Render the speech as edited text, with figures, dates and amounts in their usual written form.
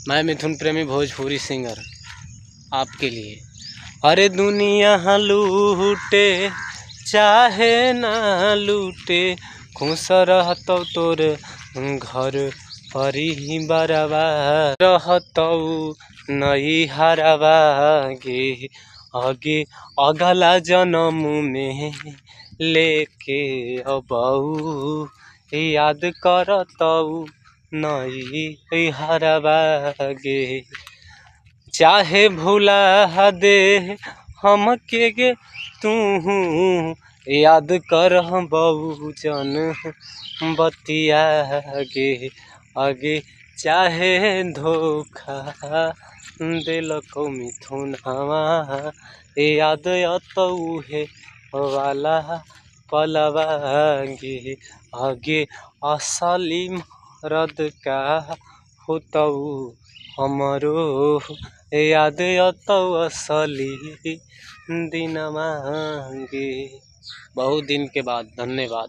मैं मिथुन प्रेमी भोजपुरी सिंगर आपके लिए। अरे दुनिया लूटे चाहे ना लूटे, खुश रहतौ तोर घर परिवारवा, रहतौ नई हरवा गे आगे अगला जन्म में लेके अबऊ, याद करतौ नई हरवा गे। चाहे भुला दे हमके गे तू, याद कर बऊ जन बतिया गे आगे। चाहे धोखा दिलको मिथुनवा, याद अतौ है वाला पलवा गे आगे। असली मर्द का होतौ हमरो, याद अतौ असली दिनमा गे। बहुत दिन के बाद धन्यवाद।